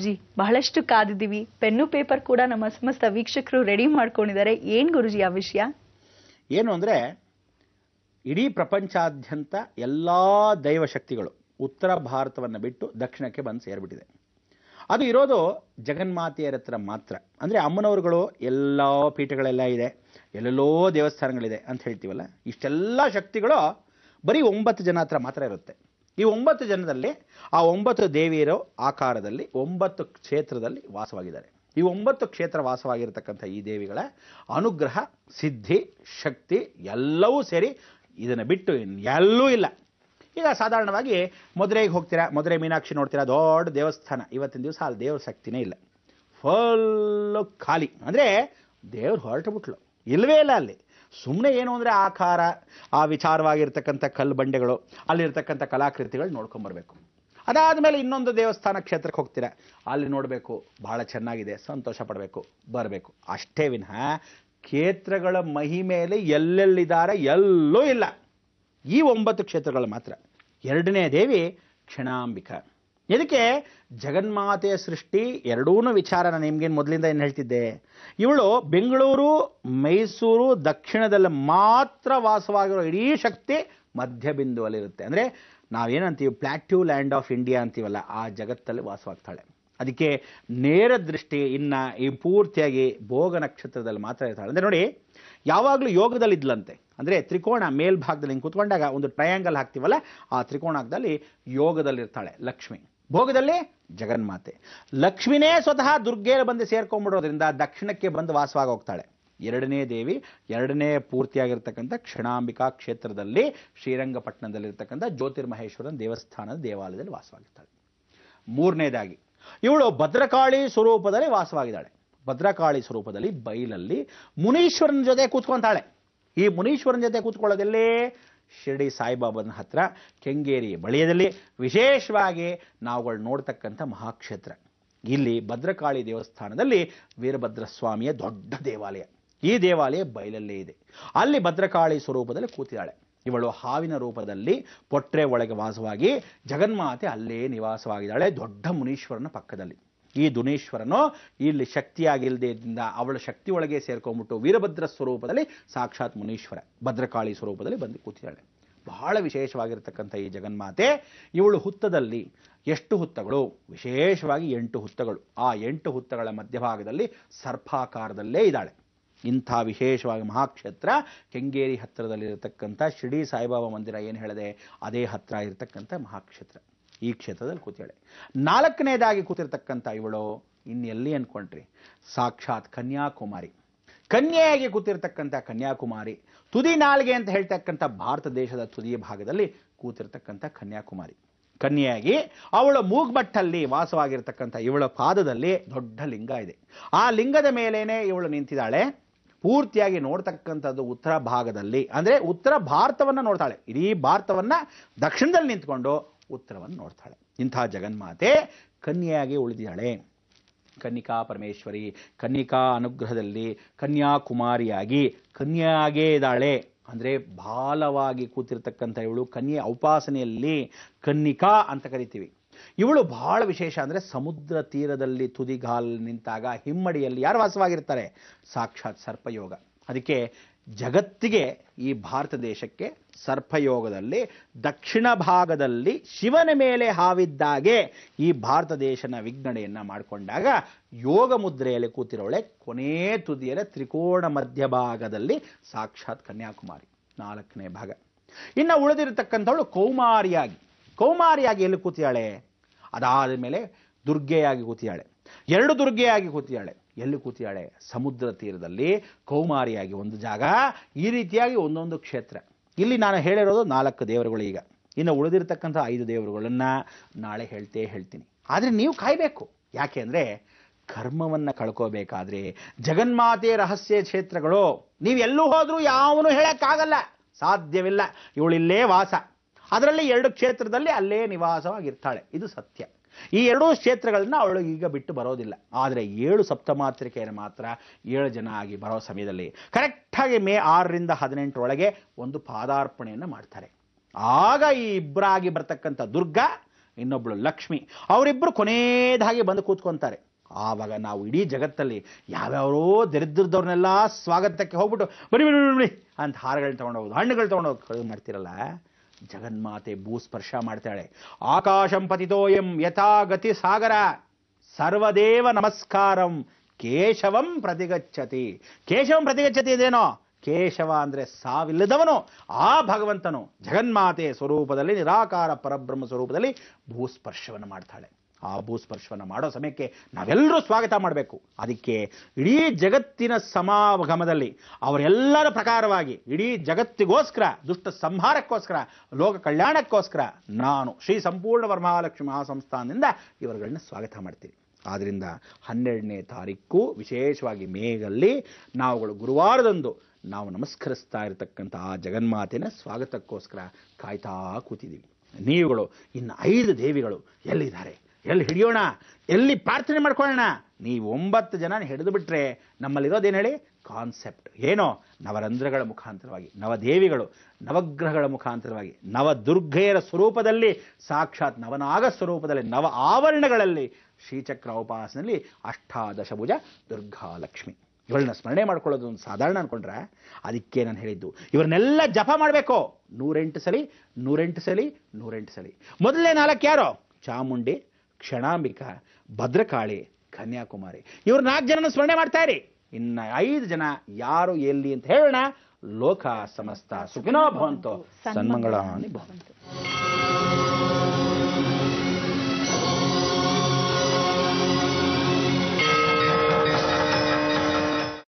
ಗುರುಜಿ, ಬಹಳಷ್ಟು ಕಾದಿದ್ದೀವಿ. Pen paper ಕೂಡ ನಮ್ಮ ಸಮಸ್ತ ವೀಕ್ಷಕರು ರೆಡಿ ಮಾಡ್ಕೊಂಡಿದ್ದಾರೆ. ಏನ್ ಗುರುಜಿ ಆ ವಿಷಯ? ಏನು ಅಂದ್ರೆ, ಇಡೀ ಪ್ರಪಂಚಾದ್ಯಂತ ಎಲ್ಲಾ ದೈವ ಶಕ್ತಿಗಳು ಉತ್ತರ ಭಾರತವನ್ನು ಬಿಟ್ಟು ದಕ್ಷಿಣಕ್ಕೆ ಬಂದು ಸೇರ್ಬಿಟ್ಟಿದೆ. ಅದು ಇರೋದು ಜಗನ್ಮಾತೆಯರ ಹತ್ರ ಮಾತ್ರ. ಅಂದ್ರೆ ಅಮ್ಮನವರುಗಳು ಎಲ್ಲ ಪೀಠಗಳೆಲ್ಲ ಇದೆ, ಎಲ್ಲೆಲ್ಲೋ ದೇವಸ್ಥಾನಗಳಿದೆ ಅಂತ ಹೇಳ್ತೀವಲ್ಲ, ಇಷ್ಟೆಲ್ಲ ಶಕ್ತಿಗಳು ಬರೀ 9 ಜನ ಹತ್ರ ಮಾತ್ರ ಇರುತ್ತೆ. ಈ 9 ಜನದಲ್ಲಿ ಆ 9 ದೇವಿಯರ ಆಕಾರದಲ್ಲಿ 9 ಕ್ಷೇತ್ರದಲ್ಲಿ ವಾಸವಾಗಿದ್ದಾರೆ. ಈ 9 ಕ್ಷೇತ್ರ ವಾಸವಾಗಿರತಕ್ಕಂಥ ಈ ದೇವಿಗಳ ಅನುಗ್ರಹ, ಸಿದ್ಧಿ, ಶಕ್ತಿ ಎಲ್ಲವೂ ಸೇರಿ ಇದನ್ನು ಬಿಟ್ಟು ಎಲ್ಲೂ ಇಲ್ಲ. ಈಗ ಸಾಧಾರಣವಾಗಿ ಮದುರೆಗೆ ಹೋಗ್ತೀರಾ, ಮದುರೆ ಮೀನಾಕ್ಷಿ ನೋಡ್ತೀರಾ, ದೊಡ್ಡ ದೇವಸ್ಥಾನ. ಇವತ್ತಿನ ದಿವಸ ಅಲ್ಲಿ ದೇವ್ರ ಶಕ್ತಿನೇ ಇಲ್ಲ, ಫುಲ್ಲು ಖಾಲಿ. ಅಂದರೆ ದೇವ್ರು ಹೊರಟು ಬಿಟ್ಲು, ಇಲ್ಲವೇ ಇಲ್ಲ ಅಲ್ಲಿ. ಸುಮ್ಮನೆ ಏನು ಅಂದರೆ ಆಕಾರ, ಆ ವಿಚಾರವಾಗಿರ್ತಕ್ಕಂಥ ಕಲ್ಲು ಬಂಡೆಗಳು, ಅಲ್ಲಿರ್ತಕ್ಕಂಥ ಕಲಾಕೃತಿಗಳು ನೋಡ್ಕೊಂಬರ್ಬೇಕು. ಅದಾದಮೇಲೆ ಇನ್ನೊಂದು ದೇವಸ್ಥಾನ ಕ್ಷೇತ್ರಕ್ಕೆ ಹೋಗ್ತೀರಾ, ಅಲ್ಲಿ ನೋಡಬೇಕು, ಬಹಳ ಚೆನ್ನಾಗಿದೆ, ಸಂತೋಷ ಪಡಬೇಕು, ಬರಬೇಕು. ಅಷ್ಟೇ ವಿನಃ ಕ್ಷೇತ್ರಗಳ ಮಹಿಮೇಲೆ ಎಲ್ಲೆಲ್ಲಿದ್ದಾರೆ ಎಲ್ಲೂ ಇಲ್ಲ. ಈ 9 ಕ್ಷೇತ್ರಗಳು ಮಾತ್ರ. ಎರಡನೇ ದೇವಿ ಕ್ಷಣಾಂಬಿಕಾ. ಇದಕ್ಕೆ ಜಗನ್ಮಾತೆಯ ಸೃಷ್ಟಿ ಎರಡೂ ವಿಚಾರ ನಾನು ನಿಮ್ಗೇನು ಮೊದಲಿಂದ ಏನು ಹೇಳ್ತಿದ್ದೆ, ಇವಳು ಬೆಂಗಳೂರು, ಮೈಸೂರು, ದಕ್ಷಿಣದಲ್ಲಿ ಮಾತ್ರ ವಾಸವಾಗಿರೋ ಇಡೀ ಶಕ್ತಿ ಮಧ್ಯ ಬಿಂದುವಲ್ಲಿರುತ್ತೆ. ಅಂದರೆ ನಾವೇನಂತೀವಿ ಪ್ಲಾಟ್ಯೂ ಲ್ಯಾಂಡ್ ಆಫ್ ಇಂಡಿಯಾ ಅಂತೀವಲ್ಲ, ಆ ಜಗತ್ತಲ್ಲಿ ವಾಸವಾಗ್ತಾಳೆ. ಅದಕ್ಕೆ ನೇರ ದೃಷ್ಟಿ ಇನ್ನು ಈ ಪೂರ್ತಿಯಾಗಿ ಭೋಗ ನಕ್ಷತ್ರದಲ್ಲಿ ಮಾತ್ರ ಇರ್ತಾಳೆ. ಅಂದರೆ ನೋಡಿ, ಯಾವಾಗಲೂ ಯೋಗದಲ್ಲಿದ್ಲಂತೆ. ಅಂದರೆ ತ್ರಿಕೋಣ ಮೇಲ್ಭಾಗದಲ್ಲಿ ಹಿಂಗೆ ಕೂತ್ಕೊಂಡಾಗ ಒಂದು ಟ್ರಯಾಂಗಲ್ ಹಾಕ್ತೀವಲ್ಲ, ಆ ತ್ರಿಕೋಣದಲ್ಲಿ ಯೋಗದಲ್ಲಿರ್ತಾಳೆ ಲಕ್ಷ್ಮಿ, ಭೋಗದಲ್ಲಿ ಜಗನ್ಮಾತೆ. ಲಕ್ಷ್ಮಿನೇ ಸ್ವತಃ ದುರ್ಗೆ ಬಂದು ಸೇರ್ಕೊಂಡ್ಬಿಡೋದ್ರಿಂದ ದಕ್ಷಿಣಕ್ಕೆ ಬಂದು ವಾಸವಾಗಿ ಹೋಗ್ತಾಳೆ. ಎರಡನೇ ದೇವಿ, ಎರಡನೇ ಪೂರ್ತಿಯಾಗಿರ್ತಕ್ಕಂಥ ಕ್ಷಣಾಂಬಿಕಾ ಕ್ಷೇತ್ರದಲ್ಲಿ ಶ್ರೀರಂಗಪಟ್ಟಣದಲ್ಲಿರ್ತಕ್ಕಂಥ ಜ್ಯೋತಿರ್ಮಹೇಶ್ವರನ ದೇವಸ್ಥಾನದ ದೇವಾಲಯದಲ್ಲಿ ವಾಸವಾಗಿರ್ತಾಳೆ. ಮೂರನೇದಾಗಿ ಇವಳು ಭದ್ರಕಾಳಿ ಸ್ವರೂಪದಲ್ಲಿ ವಾಸವಾಗಿದ್ದಾಳೆ. ಭದ್ರಕಾಳಿ ಸ್ವರೂಪದಲ್ಲಿ ಬೈಲಲ್ಲಿ ಮುನೀಶ್ವರನ ಜೊತೆ ಕೂತ್ಕೊಂತಾಳೆ. ಈ ಮುನೀಶ್ವರನ ಜೊತೆ ಕೂತ್ಕೊಳ್ಳೋದಲ್ಲೇ ಶಿರಡಿ ಸಾಯಿಬಾಬನ ಹತ್ರ ಕೆಂಗೇರಿ ಬಳಿಯದಲ್ಲಿ ವಿಶೇಷವಾಗಿ ನಾವುಗಳು ನೋಡ್ತಕ್ಕಂಥ ಮಹಾಕ್ಷೇತ್ರ. ಇಲ್ಲಿ ಭದ್ರಕಾಳಿ ದೇವಸ್ಥಾನದಲ್ಲಿ ವೀರಭದ್ರ ಸ್ವಾಮಿಯ ದೊಡ್ಡ ದೇವಾಲಯ. ಈ ದೇವಾಲಯ ಬಯಲಲ್ಲೇ ಇದೆ. ಅಲ್ಲಿ ಭದ್ರಕಾಳಿ ಸ್ವರೂಪದಲ್ಲಿ ಕೂತಿದ್ದಾಳೆ. ಇವಳು ಹಾವಿನ ರೂಪದಲ್ಲಿ ಪೊಟ್ರೆ ಒಳಗೆ ವಾಸವಾಗಿ ಜಗನ್ಮಾತೆ ಅಲ್ಲೇ ನಿವಾಸವಾಗಿದ್ದಾಳೆ, ದೊಡ್ಡ ಮುನೀಶ್ವರನ ಪಕ್ಕದಲ್ಲಿ. ಈ ದುನೀಶ್ವರನು ಇಲ್ಲಿ ಶಕ್ತಿಯಾಗಿಲ್ಲದಿಂದ ಅವಳ ಶಕ್ತಿ ಒಳಗೆ ಸೇರ್ಕೊಂಡ್ಬಿಟ್ಟು ವೀರಭದ್ರ ಸ್ವರೂಪದಲ್ಲಿ ಸಾಕ್ಷಾತ್ ಮುನೀಶ್ವರ ಭದ್ರಕಾಳಿ ಸ್ವರೂಪದಲ್ಲಿ ಬಂದು ಕೂತಿದ್ದಾಳೆ. ಬಹಳ ವಿಶೇಷವಾಗಿರ್ತಕ್ಕಂಥ ಈ ಜಗನ್ಮಾತೆ, ಇವಳು ಹುತ್ತದಲ್ಲಿ ಎಷ್ಟು ಹುತ್ತಗಳು? ವಿಶೇಷವಾಗಿ 8 ಹುತ್ತಗಳು. ಆ 8 ಹುತ್ತಗಳ ಮಧ್ಯಭಾಗದಲ್ಲಿ ಸರ್ಪಾಕಾರದಲ್ಲೇ ಇದ್ದಾಳೆ. ಇಂಥ ವಿಶೇಷವಾಗಿ ಮಹಾಕ್ಷೇತ್ರ ಕೆಂಗೇರಿ ಹತ್ತಿರದಲ್ಲಿರತಕ್ಕಂಥ ಶಿರಡಿ ಸಾಯಿಬಾಬಾ ಮಂದಿರ ಏನು ಹೇಳಿದೆ, ಅದೇ ಹತ್ತಿರ ಇರತಕ್ಕಂಥ ಮಹಾಕ್ಷೇತ್ರ. ಈ ಕ್ಷೇತ್ರದಲ್ಲಿ ಕೂತಿದ್ದಾಳೆ. 4ನೇದಾಗಿ ಕೂತಿರ್ತಕ್ಕಂಥ ಇವಳು ಇನ್ನೆಲ್ಲಿ ಅನ್ಕೊಂಡ್ರಿ, ಸಾಕ್ಷಾತ್ ಕನ್ಯಾಕುಮಾರಿ. ಕನ್ಯೆಯಾಗಿ ಕೂತಿರ್ತಕ್ಕಂಥ ಕನ್ಯಾಕುಮಾರಿ, ತುದಿ ನಾಲ್ಗೆ ಅಂತ ಹೇಳ್ತಕ್ಕಂಥ ಭಾರತ ದೇಶದ ತುದಿಯ ಭಾಗದಲ್ಲಿ ಕೂತಿರ್ತಕ್ಕಂಥ ಕನ್ಯಾಕುಮಾರಿ. ಕನ್ಯೆಯಾಗಿ ಅವಳ ಮೂಗ್ಬಟ್ಟಲ್ಲಿ ವಾಸವಾಗಿರ್ತಕ್ಕಂಥ ಇವಳ ಪಾದದಲ್ಲಿ ದೊಡ್ಡ ಲಿಂಗ ಇದೆ. ಆ ಲಿಂಗದ ಮೇಲೇನೆ ಇವಳು ನಿಂತಿದ್ದಾಳೆ. ಪೂರ್ತಿಯಾಗಿ ನೋಡ್ತಕ್ಕಂಥದ್ದು ಉತ್ತರ ಭಾಗದಲ್ಲಿ, ಅಂದರೆ ಉತ್ತರ ಭಾರತವನ್ನು ನೋಡ್ತಾಳೆ. ಇಡೀ ಭಾರತವನ್ನ ದಕ್ಷಿಣದಲ್ಲಿ ನಿಂತ್ಕೊಂಡು ಉತ್ತರವನ್ನು ನೋಡ್ತಾಳೆ. ಇಂಥ ಜಗನ್ಮಾತೆ ಕನ್ಯೆಯಾಗಿ ಉಳಿದಿದ್ದಾಳೆ. ಕನ್ನಿಕಾ ಪರಮೇಶ್ವರಿ, ಕನ್ನಿಕಾ ಅನುಗ್ರಹದಲ್ಲಿ ಕನ್ಯಾಕುಮಾರಿಯಾಗಿ ಕನ್ಯೆಯಾಗೇ ಇದ್ದಾಳೆ. ಅಂದರೆ ಬಾಲವಾಗಿ ಕೂತಿರ್ತಕ್ಕಂಥ ಇವಳು ಕನ್ಯೆ ಉಪಾಸನೆಯಲ್ಲಿ ಕನ್ನಿಕಾ ಅಂತ ಕರಿತೀವಿ. ಇವಳು ಬಹಳ ವಿಶೇಷ. ಅಂದರೆ ಸಮುದ್ರ ತೀರದಲ್ಲಿ ತುದಿಗಾಲ್ ನಿಂತಾಗ ಹಿಮ್ಮಡಿಯಲ್ಲಿ ಯಾರು ವಾಸವಾಗಿರ್ತಾರೆ? ಸಾಕ್ಷಾತ್ ಸರ್ಪಯೋಗ. ಅದಕ್ಕೆ ಜಗತ್ತಿಗೆ, ಈ ಭಾರತ ದೇಶಕ್ಕೆ ಸರ್ಪಯೋಗದಲ್ಲಿ ದಕ್ಷಿಣ ಭಾಗದಲ್ಲಿ ಶಿವನ ಮೇಲೆ ಹಾವಿದ್ದಾಗೆ ಈ ಭಾರತ ದೇಶನ ವಿಜ್ಞಣೆಯನ್ನ ಮಾಡಿಕೊಂಡಾಗ ಯೋಗ ಮುದ್ರೆಯಲ್ಲಿ ಕೂತಿರೋಳೆ ಕೊನೇ ತುದಿಯಲ್ಲಿ ತ್ರಿಕೋಣ ಮಧ್ಯಭಾಗದಲ್ಲಿ ಸಾಕ್ಷಾತ್ ಕನ್ಯಾಕುಮಾರಿ 4ನೇ ಭಾಗ. ಇನ್ನು ಉಳಿದಿರತಕ್ಕಂಥವಳು ಕೌಮಾರಿಯಾಗಿ ಎಲ್ಲಿ ಕೂತಿಯಾಳೆ? ಅದಾದ ಮೇಲೆ ದುರ್ಗೆಯಾಗಿ ಕೂತಿಯಾಳೆ. 2 ದುರ್ಗೆಯಾಗಿ ಕೂತಿಯಾಳೆ. ಎಲ್ಲಿ ಕೂತಿಯಾಳೆ? ಸಮುದ್ರ ತೀರದಲ್ಲಿ ಕೌಮಾರಿಯಾಗಿ ಒಂದು ಜಾಗ. ಈ ರೀತಿಯಾಗಿ ಒಂದೊಂದು ಕ್ಷೇತ್ರ. ಇಲ್ಲಿ ನಾನು ಹೇಳಿರೋದು 4 ದೇವರುಗಳು. ಈಗ ಇನ್ನು ಉಳಿದಿರ್ತಕ್ಕಂಥ 5 ದೇವರುಗಳನ್ನ ನಾಳೆ ಹೇಳ್ತೀನಿ. ಆದರೆ ನೀವು ಕಾಯಬೇಕು. ಯಾಕೆ ಅಂದರೆ ಕರ್ಮವನ್ನು ಕಳ್ಕೋಬೇಕಾದ್ರೆ ಜಗನ್ಮಾತೆ ರಹಸ್ಯ ಕ್ಷೇತ್ರಗಳು ನೀವೆಲ್ಲೂ ಹೋದ್ರೂ ಯಾವನು ಹೇಳಕ್ಕಾಗಲ್ಲ, ಸಾಧ್ಯವಿಲ್ಲ. ಇವಳಿಲ್ಲೇ ವಾಸ. ಅದರಲ್ಲಿ 2 ಕ್ಷೇತ್ರದಲ್ಲಿ ಅಲ್ಲೇ ನಿವಾಸವಾಗಿರ್ತಾಳೆ. ಇದು ಸತ್ಯ. ಈ 2 ಕ್ಷೇತ್ರಗಳನ್ನ ಅವಳು ಈಗ ಬಿಟ್ಟು ಬರೋದಿಲ್ಲ. ಆದರೆ 7 ಸಪ್ತಮಾತ್ರಿಕೆಯನ್ನು ಮಾತ್ರ 7 ಜನ ಆಗಿ ಬರೋ ಸಮಯದಲ್ಲಿ ಕರೆಕ್ಟಾಗಿ ಮೇ 6ರಿಂದ 18 ಒಳಗೆ ಒಂದು ಪಾದಾರ್ಪಣೆಯನ್ನು ಮಾಡ್ತಾರೆ. ಆಗ ಈ ಇಬ್ಬರಾಗಿ ಬರ್ತಕ್ಕಂಥ ದುರ್ಗಾ ಇನ್ನೊಬ್ಳು ಲಕ್ಷ್ಮಿ. ಅವರಿಬ್ಬರು ಕೊನೆಯದಾಗಿ ಬಂದು ಕೂತ್ಕೊಂತಾರೆ. ಆವಾಗ ನಾವು ಇಡೀ ಜಗತ್ತಲ್ಲಿ ಯಾವ್ಯಾವರೋ ದರಿದ್ರದವ್ರನ್ನೆಲ್ಲ ಸ್ವಾಗತಕ್ಕೆ ಹೋಗ್ಬಿಟ್ಟು ಬನ್ನಿ ಬನ್ನಿ ಬನ್ನಿ ಅಂತ ಹಾರಗಳನ್ನ ತೊಗೊಂಡೋಗೋದು, ಹಣ್ಣುಗಳು ತೊಗೊಂಡೋಗಿ ಕಳುವು ಮಾಡ್ತಿರಲ್ಲ, ಜಗನ್ಮಾತೆ ಭೂಸ್ಪರ್ಶ ಮಾಡ್ತಾಳೆ. ಆಕಾಶಂ ಪತಿತೋಯಂ ಯಥಾ ಗತಿ ಸಾಗರ ಸರ್ವದೇವ ನಮಸ್ಕಾರಂ ಕೇಶವಂ ಪ್ರತಿಗಚ್ಚತಿ. ಕೇಶವಂ ಪ್ರತಿಗಚ್ಚತಿ ಇದೇನೋ, ಕೇಶವ ಅಂದ್ರೆ ಸಾವಿಲ್ಲದವನು ಆ ಭಗವಂತನು ಜಗನ್ಮಾತೆ ಸ್ವರೂಪದಲ್ಲಿ ನಿರಾಕಾರ ಪರಬ್ರಹ್ಮ ಸ್ವರೂಪದಲ್ಲಿ ಭೂಸ್ಪರ್ಶವನ್ನು ಮಾಡ್ತಾಳೆ. ಆ ಭೂಸ್ಪರ್ಶವನ್ನು ಮಾಡೋ ಸಮಯಕ್ಕೆ ನಾವೆಲ್ಲರೂ ಸ್ವಾಗತ ಮಾಡಬೇಕು. ಅದಕ್ಕೆ ಇಡೀ ಜಗತ್ತಿನ ಸಮಾಗಮದಲ್ಲಿ ಅವರೆಲ್ಲರ ಪ್ರಕಾರವಾಗಿ ಇಡೀ ಜಗತ್ತಿಗೋಸ್ಕರ, ದುಷ್ಟ ಸಂಹಾರಕ್ಕೋಸ್ಕರ, ಲೋಕ ಕಲ್ಯಾಣಕ್ಕೋಸ್ಕರ ನಾನು ಶ್ರೀ ಸಂಪೂರ್ಣ ವರಮಹಾಲಕ್ಷ್ಮಿ ಮಹಾಸಂಸ್ಥಾನದಿಂದ ಇವರುಗಳನ್ನ ಸ್ವಾಗತ ಮಾಡ್ತೀವಿ. ಆದ್ದರಿಂದ 12ನೇ ತಾರೀಕು ವಿಶೇಷವಾಗಿ ಮೇಯಲ್ಲಿ ನಾವುಗಳು ಗುರುವಾರದಂದು ನಾವು ನಮಸ್ಕರಿಸ್ತಾ ಇರತಕ್ಕಂಥ ಆ ಜಗನ್ಮಾತೆನ ಸ್ವಾಗತಕ್ಕೋಸ್ಕರ ಕಾಯ್ತಾ ಕೂತಿದ್ದೀವಿ. ನೀವುಗಳು ಇನ್ನು 5 ದೇವಿಗಳು ಎಲ್ಲಿದ್ದಾರೆ, ಎಲ್ಲಿ ಹಿಡಿಯೋಣ, ಎಲ್ಲಿ ಪ್ರಾರ್ಥನೆ ಮಾಡ್ಕೊಳ್ಳೋಣ? ನೀವು 9 ಜನ ಹಿಡಿದು ಬಿಟ್ರೆ ನಮ್ಮಲ್ಲಿರೋದೇನು ಹೇಳಿ, ಕಾನ್ಸೆಪ್ಟ್ ಏನೋ ನವರಂಧ್ರಗಳ ಮುಖಾಂತರವಾಗಿ, ನವದೇವಿಗಳು ನವಗ್ರಹಗಳ ಮುಖಾಂತರವಾಗಿ, ನವದುರ್ಗೆಯರ ಸ್ವರೂಪದಲ್ಲಿ, ಸಾಕ್ಷಾತ್ ನವನಾಗ ಸ್ವರೂಪದಲ್ಲಿ, ನವ ಆವರಣಗಳಲ್ಲಿ ಶ್ರೀಚಕ್ರ ಉಪಾಸನೆಯಲ್ಲಿ ಅಷ್ಟಾದಶಭುಜ ದುರ್ಗಾಲಕ್ಷ್ಮಿ ಇವಳನ್ನ ಸ್ಮರಣೆ ಮಾಡ್ಕೊಳ್ಳೋದು ಒಂದು ಸಾಧಾರಣ ಅನ್ಕೊಂಡ್ರೆ, ಅದಕ್ಕೆ ನಾನು ಹೇಳಿದ್ದು ಇವರನ್ನೆಲ್ಲ ಜಪ ಮಾಡಬೇಕು 108 ಸಲಿ 108 ಸಲಿ 108 ಸಲಿ. ಮೊದಲನೇ 4 ಯಾರೋ? ಚಾಮುಂಡಿ, ಕ್ಷಣಾಂಬಿಕಾ, ಭದ್ರಕಾಳಿ, ಕನ್ಯಾಕುಮಾರಿ. ಇವ್ರು 4 ಜನನ ಸ್ಮರಣೆ ಮಾಡ್ತಾ ಇರಿ. ಇನ್ನು 5 ಜನ ಯಾರು ಎಲ್ಲಿ ಅಂತ ಹೇಳೋಣ. ಲೋಕ ಸಮಸ್ತ ಸುಖಿನೋ ಭವಂತು, ಸನ್ಮಂಗಳಾನಿ ಭವಂತು.